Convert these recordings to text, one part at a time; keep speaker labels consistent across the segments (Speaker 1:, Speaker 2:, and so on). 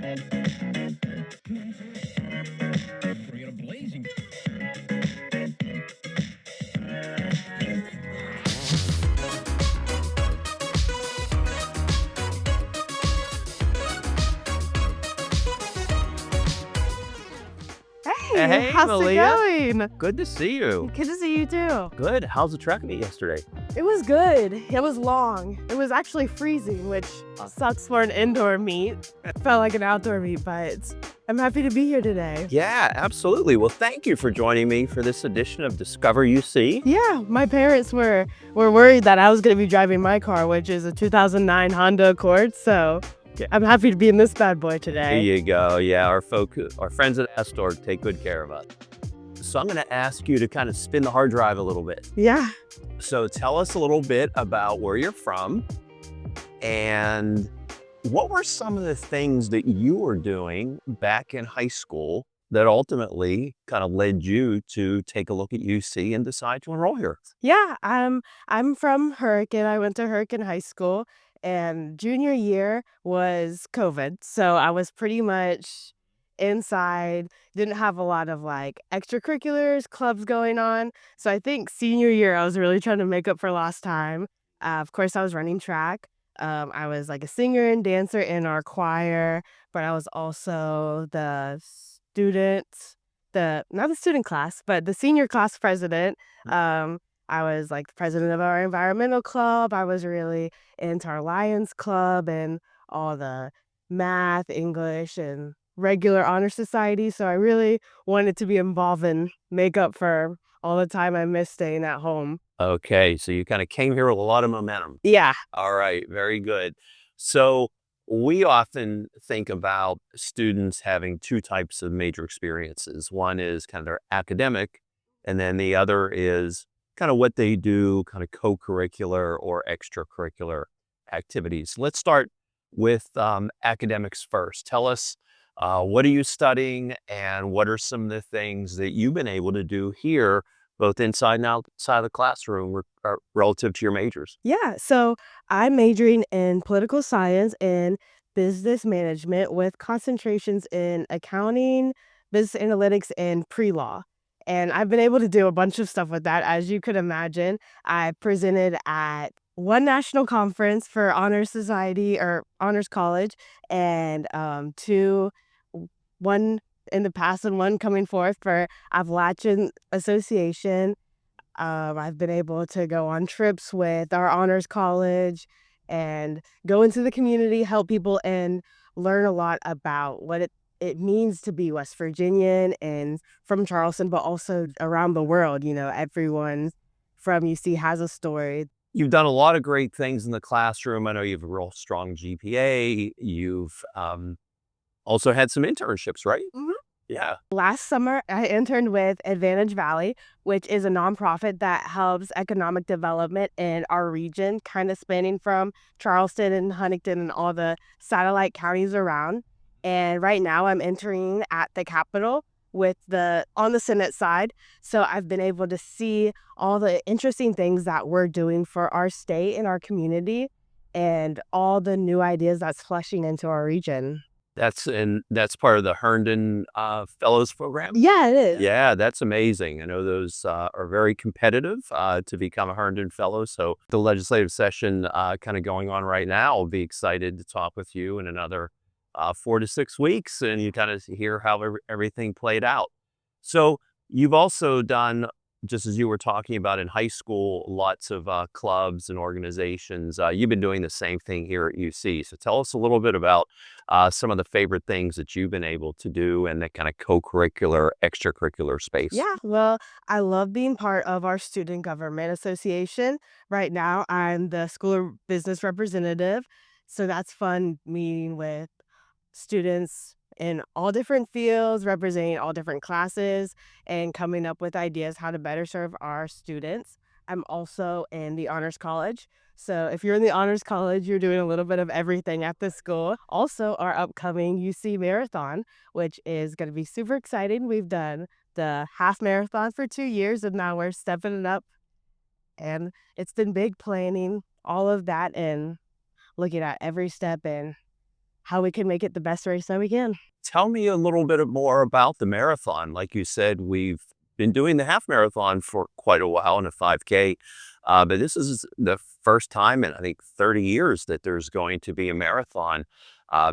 Speaker 1: Bring it a blazing.
Speaker 2: Hey,
Speaker 3: Hey,
Speaker 2: how's it
Speaker 3: Maliah.
Speaker 2: going?
Speaker 3: Good to see you.
Speaker 2: Good to see you too.
Speaker 3: Good. How's the track meet yesterday?
Speaker 2: It was good. It was long. It was actually freezing, which sucks for an indoor meet. It felt like an outdoor meet, but I'm happy to be here today.
Speaker 3: Yeah, absolutely. Well, thank you for joining me for this edition of Discover UC.
Speaker 2: Yeah, my parents were worried that I was going to be driving my car, which is a 2009 Honda Accord, so I'm happy to be in this bad boy
Speaker 3: There
Speaker 2: today.
Speaker 3: you go. Yeah, our friends at Astor take good care of us. So I'm going to ask you to kind of spin the hard drive a little bit.
Speaker 2: Yeah.
Speaker 3: So tell us a little bit about where you're from and what were some of the things that you were doing back in high school that ultimately kind of led you to take a look at UC and decide to enroll here?
Speaker 2: Yeah, I'm from Hurricane. I went to Hurricane High School, and junior year was COVID, so I was pretty much inside, didn't have a lot of like extracurriculars, clubs going on. So I think senior year I was really trying to make up for lost time. Of course, I was running track. I was like a singer and dancer in our choir, but I was also the student, the not the student class, but the senior class president. Um, I was like the president of our environmental club. I was really into our Lions Club and all the math, English, and regular honor society. So I really wanted to be involved and make up for all the time I missed staying at home.
Speaker 3: Okay, so you kind of came here with a lot of momentum.
Speaker 2: Yeah.
Speaker 3: All right, very good. So we often think about students having two types of major experiences. One is kind of their academic, and then the other is kind of what they do, kind of co-curricular or extracurricular activities. Let's start with academics first. Tell us, what are you studying and what are some of the things that you've been able to do here, both inside and outside the classroom relative to your majors?
Speaker 2: Yeah, so I'm majoring in political science and business management with concentrations in accounting, business analytics, and pre-law. And I've been able to do a bunch of stuff with that. As you could imagine, I presented at one national conference for Honors Society or Honors College, and one in the past and one coming forth for Appalachian Association. I've been able to go on trips with our honors college and go into the community, help people, and learn a lot about what it means to be West Virginian and from Charleston, but also around the world. You know, everyone from UC has a story.
Speaker 3: You've done a lot of great things in the classroom. I know you have a real strong GPA. You've also had some internships, right?
Speaker 2: Mhm.
Speaker 3: Yeah.
Speaker 2: Last summer, I interned with Advantage Valley, which is a nonprofit that helps economic development in our region, kind of spanning from Charleston and Huntington and all the satellite counties around. And right now, I'm interning at the Capitol on the Senate side. So I've been able to see all the interesting things that we're doing for our state and our community and all the new ideas that's flushing into our region.
Speaker 3: That's part of the Herndon Fellows Program?
Speaker 2: Yeah, it is.
Speaker 3: Yeah, that's amazing. I know those are very competitive to become a Herndon Fellow. So the legislative session kind of going on right now. I'll be excited to talk with you in another 4 to 6 weeks and you kind of hear how everything played out. So you've also done, just as you were talking about in high school, lots of clubs and organizations. You've been doing the same thing here at UC. So tell us a little bit about some of the favorite things that you've been able to do in that kind of co-curricular, extracurricular space.
Speaker 2: Yeah, well, I love being part of our student government association. Right now, I'm the school of business representative. So that's fun meeting with students in all different fields, representing all different classes, and coming up with ideas how to better serve our students. I'm also in the Honors College. So if you're in the Honors College, you're doing a little bit of everything at the school. Also, our upcoming UC Marathon, which is going to be super exciting. We've done the half marathon for 2 years, and now we're stepping it up. And it's been big planning all of that and looking at every step and how we can make it the best race that we can.
Speaker 3: Tell me a little bit more about the marathon. Like you said, we've been doing the half marathon for quite a while and a 5K, but this is the first time in I think 30 years that there's going to be a marathon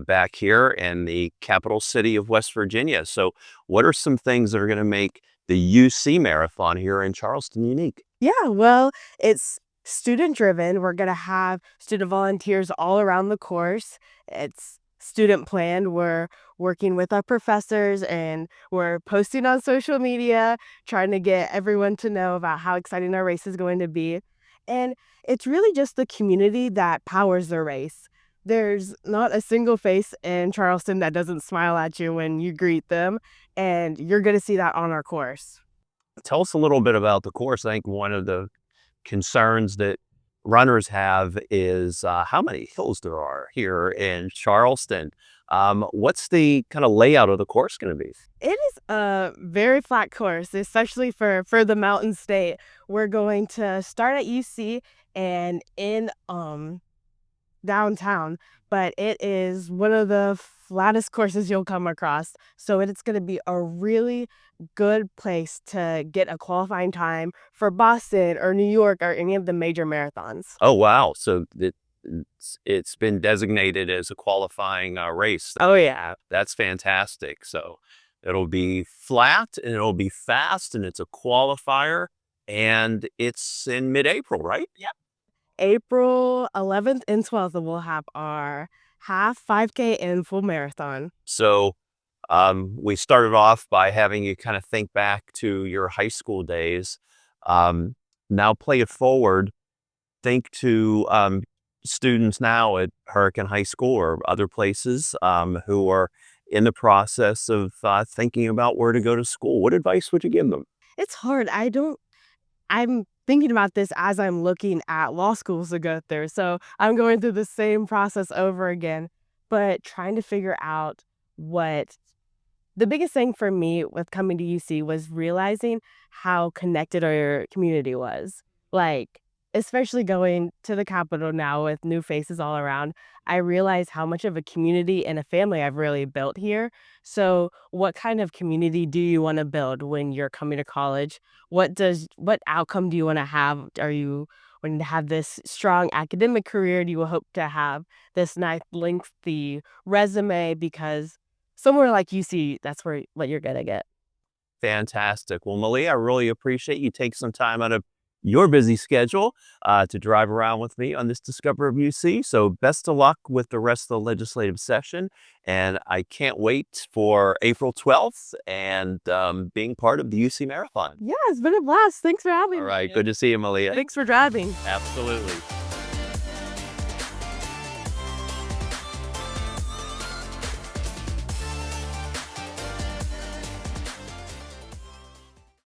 Speaker 3: back here in the capital city of West Virginia. So, what are some things that are going to make the UC Marathon here in Charleston unique?
Speaker 2: Yeah, well, it's student driven. We're going to have student volunteers all around the course. It's student planned. We're working with our professors and we're posting on social media, trying to get everyone to know about how exciting our race is going to be. And it's really just the community that powers the race. There's not a single face in Charleston that doesn't smile at you when you greet them, and you're going to see that on our course.
Speaker 3: Tell us a little bit about the course. I think one of the concerns that runners have is how many hills there are here in Charleston. What's the kind of layout of the course going to be?
Speaker 2: It is a very flat course, especially for the mountain state. We're going to start at UC and in downtown, but it is one of the flattest courses you'll come across. So it's going to be a really good place to get a qualifying time for Boston or New York or any of the major marathons.
Speaker 3: Oh, wow. So it's been designated as a qualifying race.
Speaker 2: Oh yeah.
Speaker 3: That's fantastic. So it'll be flat and it'll be fast and it's a qualifier and it's in mid-April, right? Yeah.
Speaker 2: April 11th and 12th, we'll have our half 5K and full marathon.
Speaker 3: So we started off by having you kind of think back to your high school days. Now play it forward. Think to students now at Hurricane High School or other places who are in the process of thinking about where to go to school. What advice would you give them?
Speaker 2: It's hard. I'm thinking about this as I'm looking at law schools to go through. So I'm going through the same process over again, but trying to figure out what the biggest thing for me with coming to UC was realizing how connected our community was. Like, especially going to the Capitol now with new faces all around, I realize how much of a community and a family I've really built here. So, what kind of community do you want to build when you're coming to college? What outcome do you want to have? Are you wanting to have this strong academic career? Do you hope to have this nice lengthy resume? Because somewhere like UC, that's where what you're gonna get.
Speaker 3: Fantastic. Well, Maliah, I really appreciate you take some time out of your busy schedule to drive around with me on this Discover of UC. So best of luck with the rest of the legislative session. And I can't wait for April 12th and being part of the UC Marathon.
Speaker 2: Yeah, it's been a blast. Thanks for having
Speaker 3: All
Speaker 2: me.
Speaker 3: right. Good to see you, Maliah.
Speaker 2: Thanks for driving.
Speaker 3: Absolutely.